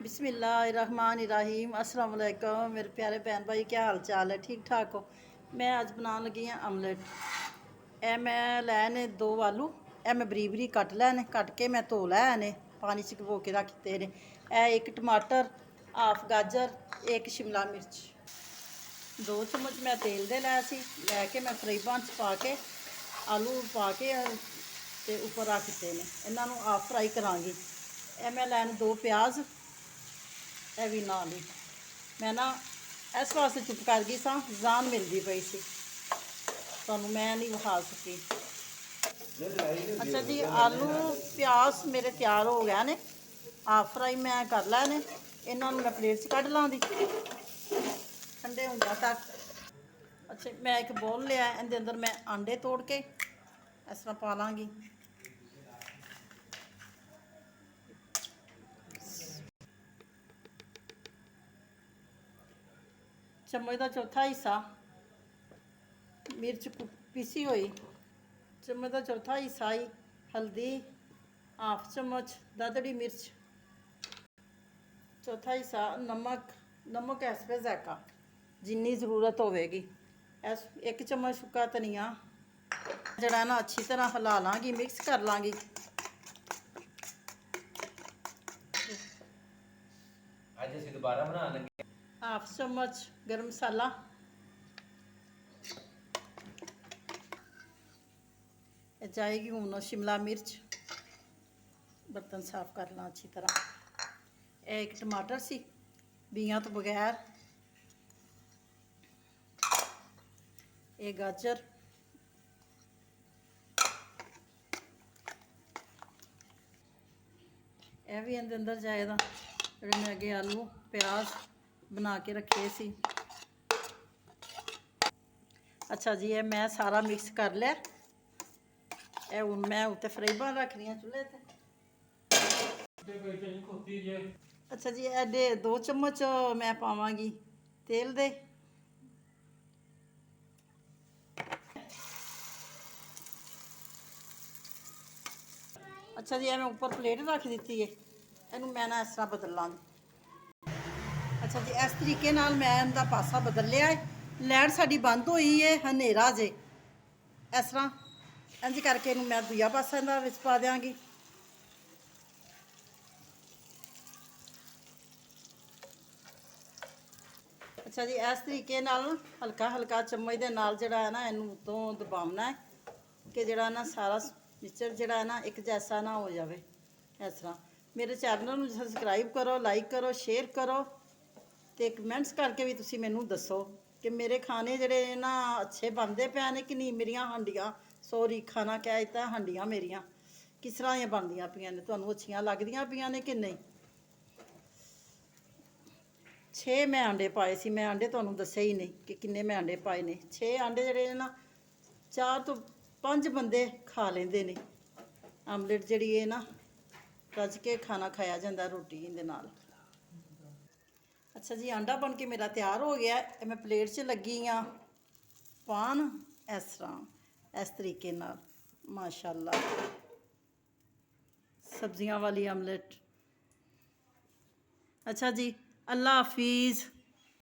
बिस्मिल्लाहिर्रहमानिर्रहीम अस्सलाम वालेकुम मेरे प्यारे भैन भाई, क्या हाल चाल है? ठीक ठाक हो? मैं अज बनाने लगी हाँ आमलेट। ए मैं लैने दो आलू, ए मैं बरी बरी कट लैने, कट के मैं धो लैने, पानी च भिगो के रख दिते ने। ए एक टमाटर, हाफ गाजर, एक शिमला मिर्च, 2 चम्मच मैं तेल दे लै सी, लैके मैं फ्राईपान च पा के आलू पा के ते उपर रख दिते ने। इन्हां नूं हाफ फ्राई करांगी। ए मैं लैने 2 प्याज, ਇਹ ਵੀ ਨਾਲ ਹੀ ਮੈਂ ਨਾ ਇਸ ਵਾਸਤੇ ਚੁੱਪ ਕਰ ਗਈ ਸਾਂ, ਜਾਨ ਮਿਲਦੀ ਪਈ ਸੀ, ਤੁਹਾਨੂੰ ਮੈਂ ਨਹੀਂ ਵਿਖਾ ਸਕੀ। ਅੱਛਾ ਜੀ, ਆਲੂ ਪਿਆਜ਼ ਮੇਰੇ ਤਿਆਰ ਹੋ ਗਿਆ ਨੇ, ਹਾਫ ਫਰਾਈ ਮੈਂ ਕਰ ਲੈਣੇ। ਇਹਨਾਂ ਨੂੰ ਮੈਂ ਪਲੇਟ 'ਚ ਕੱਢ ਲਾਂਗੀ ਠੰਡੇ ਹੁੰਦਿਆਂ ਤੱਕ। ਅੱਛਾ, ਮੈਂ ਇੱਕ ਬੋਲ ਲਿਆ, ਇਹਦੇ ਅੰਦਰ ਮੈਂ ਆਂਡੇ ਤੋੜ ਕੇ ਇਸ ਤਰ੍ਹਾਂ ਪਾ ਲਾਂਗੀ। चम्मच का चौथा हिस्सा मिर्च पीसी हुई, चम्मच का चौथा हिस्सा ही हल्दी, हाफ चम्मच ददड़ी मिर्च, चौथा हिस्सा नमक। नमक इस पे ज़ायका जिन्नी ज़रूरत होगी। इस 1 चम्मच सुक्का धनिया जड़ा ना अच्छी तरह हिला लाँगी, मिक्स कर लाँगी। आज असीं दोबारा बना लगे हाफ चम्मच गर्म मसाला, जाएगी हूँ शिमला मिर्च। बर्तन साफ कर ला अच्छी तरह। एक टमाटर सी बियां तो बगैर, एक गाजर, यह भी इहदे अंदर जाएगा। जिहड़े मैं अगे आलू प्याज बना के रखे सी। अच्छा जी, ये मैं सारा मिक्स कर लिया। ये हुण मैं उत्ते फ्राईपान रख रही चूल्हे ते। अच्छा जी, एडे 2 चम्मच मैं पावांगी तेल दे। अच्छा जी, मैं ऊपर प्लेट रख दी है, इनू मैं ना इस तरह बदल लाँगी। अच्छा जी, इस तरीके नाल मैं इनका पासा बदल लिया है। लाइट साडी बंद हुई है, हनेरा जे, इस तरह इंज करके इनू मैं दूजा पासा इहदा विच पा देंगी। अच्छा जी, इस तरीके नाल हल्का हल्का चम्मच दे नाल जिहड़ा है ना इनू उतों दबावना है कि जिहड़ा ना सारा मिक्सचर जिहड़ा है ना एक जैसा ना हो जाए। इस तरह मेरे चैनल नूं सबसक्राइब करो, लाइक करो, शेयर करो ते कमेंट्स करके भी तुसीं मैनूं दसो कि मेरे खाने जिहड़े ना अच्छे बनदे पे ने कि नहीं। मेरियां हांडियां, सॉरी खाना कह दित्ता, हांडियां मेरियां किस तरह दियां बनदियां पियां ने, तुहानूं अच्छियां लगदियां पियां ने कि नहीं। 6 मैं आंडे पाए सी, मैं आंडे तुहानूं दस्से ही नहीं कि किन्ने मैं आंडे पाए ने। 6 आंडे जिहड़े ना 4 तो 5 बंदे खा लेंदे ने। आमलेट जिहड़ी है ना रज के खाना खाया जाता रोटी दे नाल। अच्छा जी, आंडा बन के मेरा तैयार हो गया है। मैं प्लेट च लगी हाँ पान इस तरह, इस तरीके नाल माशाअल्लाह सब्जियां वाली आमलेट। अच्छा जी, अल्लाह हाफिज़।